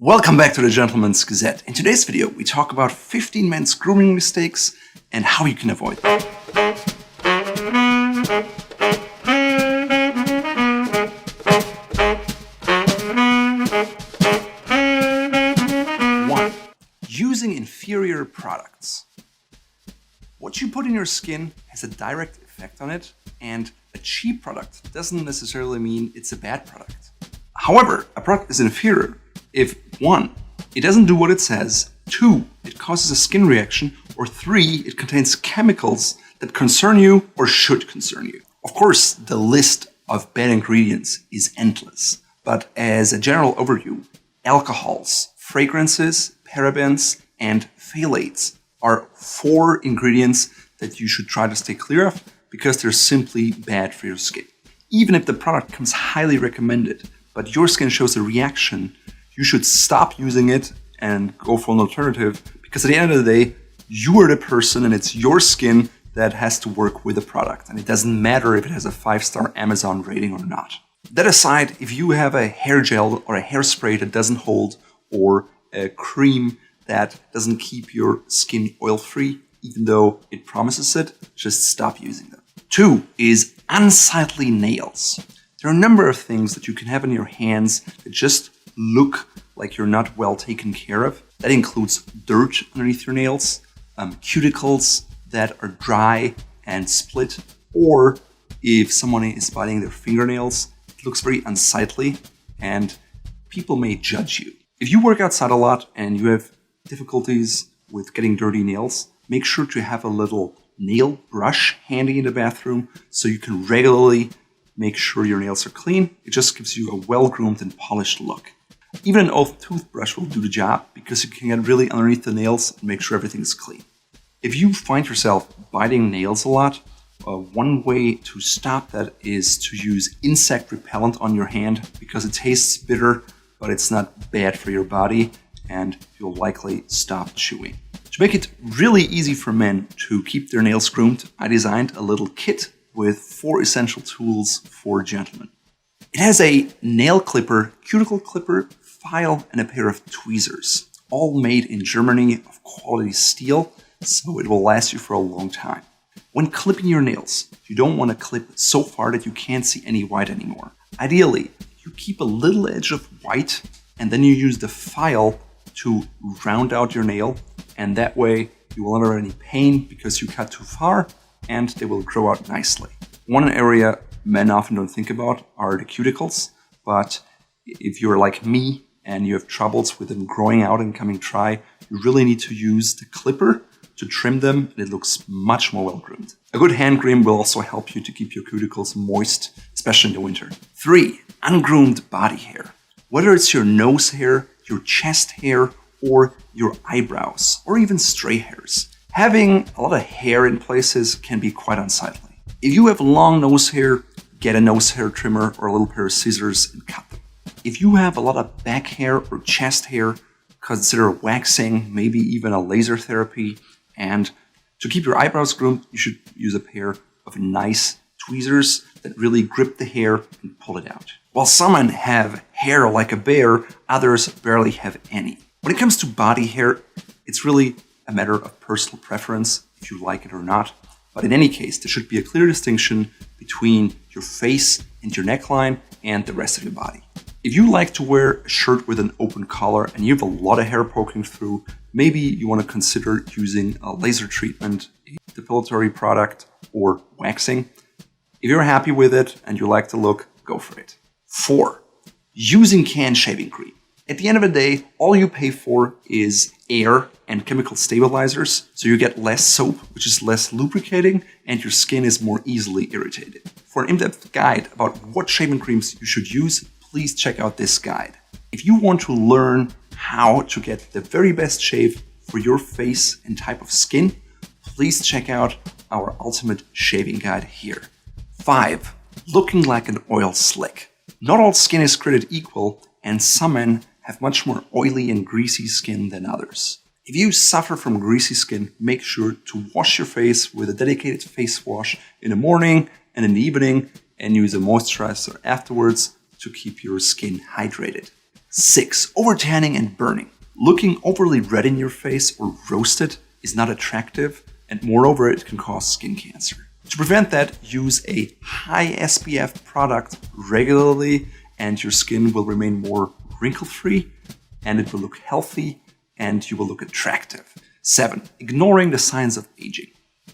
Welcome back to the Gentleman's Gazette. In today's video, we talk about 15 men's grooming mistakes and how you can avoid them. One, using inferior products. What you put in your skin has a direct effect on it, and a cheap product doesn't necessarily mean it's a bad product. However, a product is inferior if 1, it doesn't do what it says, 2, it causes a skin reaction, or 3, it contains chemicals that concern you or should concern you. Of course, the list of bad ingredients is endless, but as a general overview, alcohols, fragrances, parabens, and phthalates are 4 ingredients that you should try to stay clear of because they're simply bad for your skin. Even if the product comes highly recommended, but your skin shows a reaction, you should stop using it and go for an alternative, because at the end of the day, you are the person and it's your skin that has to work with the product. And it doesn't matter if it has a 5-star Amazon rating or not. That aside, if you have a hair gel or a hairspray that doesn't hold, or a cream that doesn't keep your skin oil-free, even though it promises it, just stop using them. 2 is unsightly nails. There are a number of things that you can have in your hands that just look like you're not well taken care of. That includes dirt underneath your nails, cuticles that are dry and split, or if someone is biting their fingernails, it looks very unsightly and people may judge you. If you work outside a lot and you have difficulties with getting dirty nails, make sure to have a little nail brush handy in the bathroom so you can regularly make sure your nails are clean. It just gives you a well-groomed and polished look. Even an old toothbrush will do the job because you can get really underneath the nails and make sure everything's clean. If you find yourself biting nails a lot, one way to stop that is to use insect repellent on your hand, because it tastes bitter, but it's not bad for your body and you'll likely stop chewing. To make it really easy for men to keep their nails groomed, I designed a little kit with 4 essential tools for gentlemen. It has a nail clipper, cuticle clipper, file, and a pair of tweezers, all made in Germany of quality steel, so it will last you for a long time. When clipping your nails, you don't want to clip so far that you can't see any white anymore. Ideally, you keep a little edge of white and then you use the file to round out your nail, and that way you will not have any pain because you cut too far and they will grow out nicely. One area men often don't think about are the cuticles, but if you're like me and you have troubles with them growing out and coming dry, you really need to use the clipper to trim them, and it looks much more well-groomed. A good hand cream will also help you to keep your cuticles moist, especially in the winter. 3, ungroomed body hair. Whether it's your nose hair, your chest hair, or your eyebrows, or even stray hairs, having a lot of hair in places can be quite unsightly. If you have long nose hair, get a nose hair trimmer or a little pair of scissors and cut them. If you have a lot of back hair or chest hair, consider waxing, maybe even a laser therapy. And to keep your eyebrows groomed, you should use a pair of nice tweezers that really grip the hair and pull it out. While some men have hair like a bear, others barely have any. When it comes to body hair, it's really a matter of personal preference, if you like it or not. But in any case, there should be a clear distinction between your face and your neckline and the rest of your body. If you like to wear a shirt with an open collar and you have a lot of hair poking through, maybe you want to consider using a laser treatment, a depilatory product, or waxing. If you're happy with it and you like the look, go for it. 4, using canned shaving cream. At the end of the day, all you pay for is air and chemical stabilizers, so you get less soap, which is less lubricating, and your skin is more easily irritated. For an in-depth guide about what shaving creams you should use, please check out this guide. If you want to learn how to get the very best shave for your face and type of skin, please check out our ultimate shaving guide here. 5, looking like an oil slick. Not all skin is created equal, and some men have much more oily and greasy skin than others. If you suffer from greasy skin, make sure to wash your face with a dedicated face wash in the morning and in the evening, and use a moisturizer afterwards to keep your skin hydrated. 6. Over-tanning and burning. Looking overly red in your face or roasted is not attractive, and moreover, it can cause skin cancer. To prevent that, use a high SPF product regularly, and your skin will remain more wrinkle-free, and it will look healthy, and you will look attractive. 7. Ignoring the signs of aging.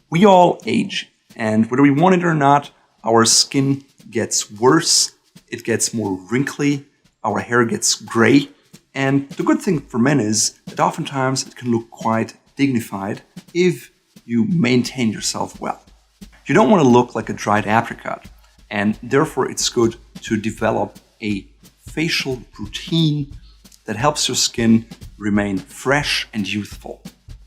We all age, and whether we want it or not, our skin gets worse, it gets more wrinkly, our hair gets gray, and the good thing for men is that oftentimes it can look quite dignified if you maintain yourself well. You don't want to look like a dried apricot, and therefore it's good to develop a facial routine that helps your skin remain fresh and youthful.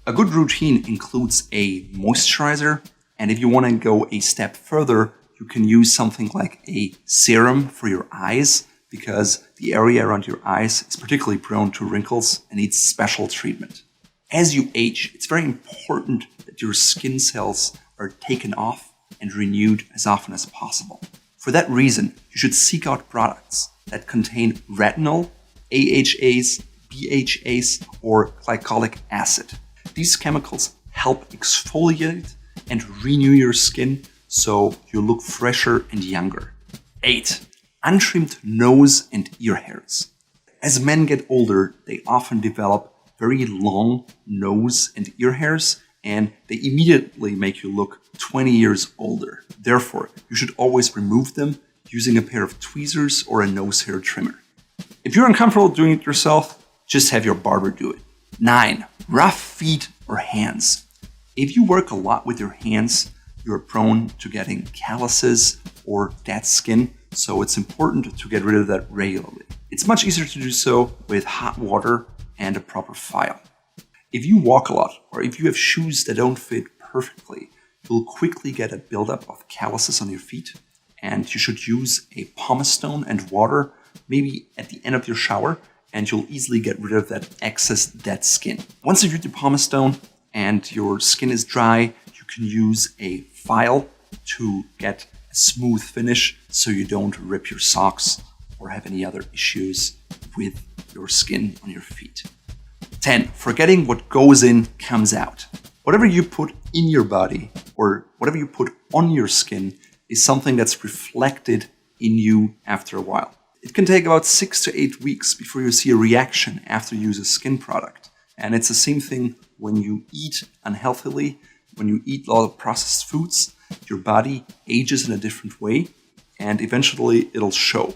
A good routine includes a moisturizer, and if you want to go a step further, you can use something like a serum for your eyes, because the area around your eyes is particularly prone to wrinkles and needs special treatment. As you age, it's very important that your skin cells are taken off and renewed as often as possible. For that reason, you should seek out products that contain retinol, AHAs, BHAs, or glycolic acid. These chemicals help exfoliate and renew your skin so you look fresher and younger. 8. Untrimmed nose and ear hairs. As men get older, they often develop very long nose and ear hairs, and they immediately make you look 20 years older. Therefore, you should always remove them using a pair of tweezers or a nose hair trimmer. If you're uncomfortable doing it yourself, just have your barber do it. 9. Rough feet or hands. If you work a lot with your hands, you're prone to getting calluses or dead skin, so it's important to get rid of that regularly. It's much easier to do so with hot water and a proper file. If you walk a lot, or if you have shoes that don't fit perfectly, you'll quickly get a buildup of calluses on your feet, and you should use a pumice stone and water, maybe at the end of your shower, and you'll easily get rid of that excess dead skin. Once you've used the pumice stone and your skin is dry, you can use a file to get a smooth finish so you don't rip your socks or have any other issues with your skin on your feet. 10. Forgetting what goes in comes out. Whatever you put in your body or whatever you put on your skin is something that's reflected in you after a while. It can take about 6 to 8 weeks before you see a reaction after you use a skin product. And it's the same thing when you eat unhealthily, when you eat a lot of processed foods, your body ages in a different way and eventually it'll show.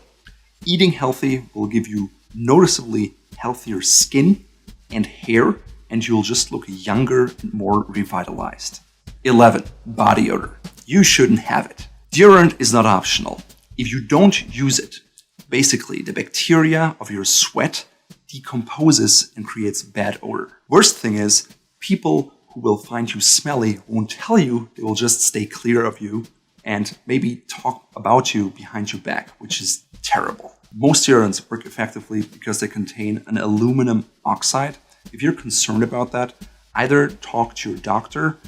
Eating healthy will give you noticeably healthier skin and hair, and you'll just look younger and more revitalized. 11. Body odor. You shouldn't have it. Deodorant is not optional. If you don't use it, basically the bacteria of your sweat decomposes and creates bad odor. Worst thing is, people who will find you smelly won't tell you, they will just stay clear of you and maybe talk about you behind your back, which is terrible. Most deodorants work effectively because they contain an aluminum oxide. If you're concerned about that, either talk to your doctor.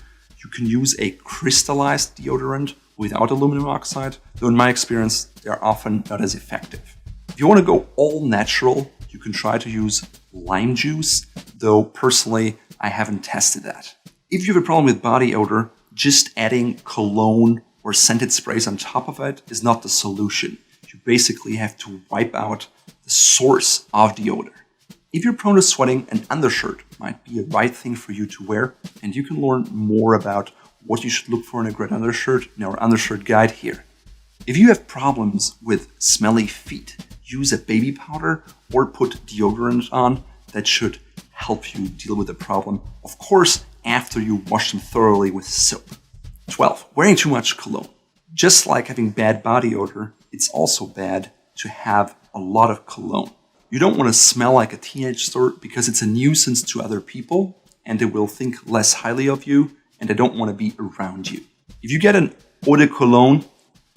You can use a crystallized deodorant without aluminum oxide, though in my experience, they're often not as effective. If you want to go all natural, you can try to use lime juice, though personally, I haven't tested that. If you have a problem with body odor, just adding cologne or scented sprays on top of it is not the solution. You basically have to wipe out the source of the odor. If you're prone to sweating, an undershirt might be a right thing for you to wear, and you can learn more about what you should look for in a great undershirt in our undershirt guide here. If you have problems with smelly feet, use a baby powder or put deodorant on. That should help you deal with the problem, of course, after you wash them thoroughly with soap. 12. Wearing too much cologne. Just like having bad body odor, it's also bad to have a lot of cologne. You don't want to smell like a teenage star because it's a nuisance to other people and they will think less highly of you and they don't want to be around you. If you get an eau de cologne,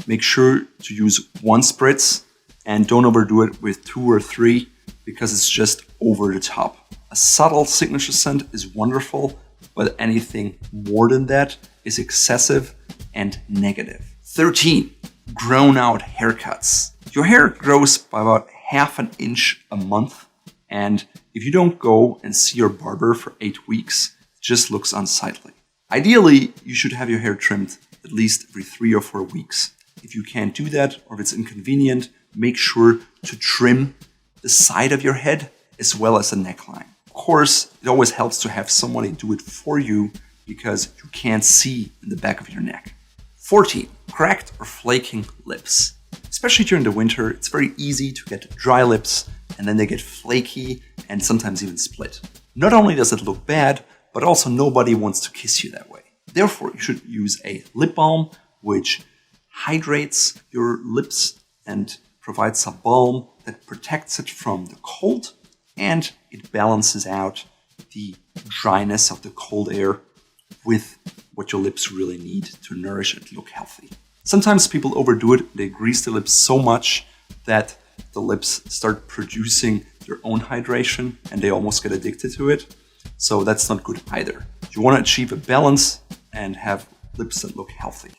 make sure to use 1 spritz and don't overdo it with 2 or 3 because it's just over the top. A subtle signature scent is wonderful, but anything more than that is excessive and negative. 13. Grown out haircuts. Your hair grows by about 1/2 inch a month, And if you don't go and see your barber for 8 weeks, it just looks unsightly. Ideally, you should have your hair trimmed at least every 3 or 4 weeks. If you can't do that, or if it's inconvenient, make sure to trim the side of your head as well as the neckline. Of course, it always helps to have somebody do it for you because you can't see in the back of your neck. 14. Cracked or flaking lips. Especially during the winter, it's very easy to get dry lips and then they get flaky and sometimes even split. Not only does it look bad, but also nobody wants to kiss you that way. Therefore, you should use a lip balm which hydrates your lips and provides a balm that protects it from the cold, and it balances out the dryness of the cold air with what your lips really need to nourish and look healthy. Sometimes people overdo it. They grease the lips so much that the lips start producing their own hydration and they almost get addicted to it. So that's not good either. You want to achieve a balance and have lips that look healthy.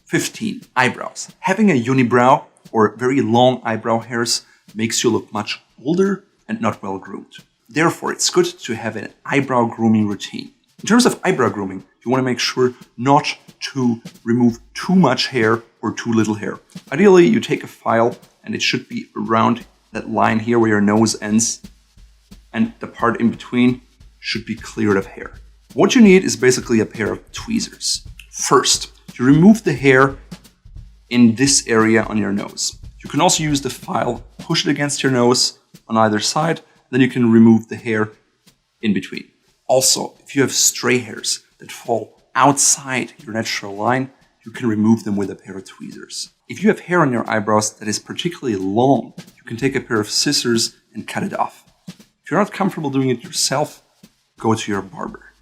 15. Eyebrows. Having a unibrow or very long eyebrow hairs makes you look much older and not well groomed. Therefore, it's good to have an eyebrow grooming routine. In terms of eyebrow grooming, you want to make sure not to remove too much hair or too little hair. Ideally, you take a file and it should be around that line here where your nose ends, and the part in between should be cleared of hair. What you need is basically a pair of tweezers. First, you remove the hair in this area on your nose. You can also use the file, push it against your nose on either side, then you can remove the hair in between. Also, if you have stray hairs that fall outside your natural line, you can remove them with a pair of tweezers. If you have hair on your eyebrows that is particularly long, you can take a pair of scissors and cut it off. If you're not comfortable doing it yourself, go to your barber.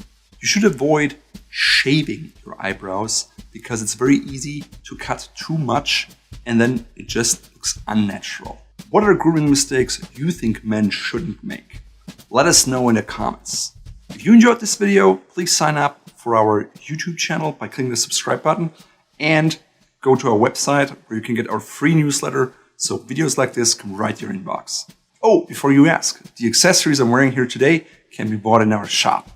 You should avoid shaving your eyebrows because it's very easy to cut too much and then it just looks unnatural. What are grooming mistakes you think men shouldn't make? Let us know in the comments. If you enjoyed this video, please sign up for our YouTube channel by clicking the subscribe button and go to our website where you can get our free newsletter so videos like this come right to your inbox. Oh, before you ask, the accessories I'm wearing here today can be bought in our shop.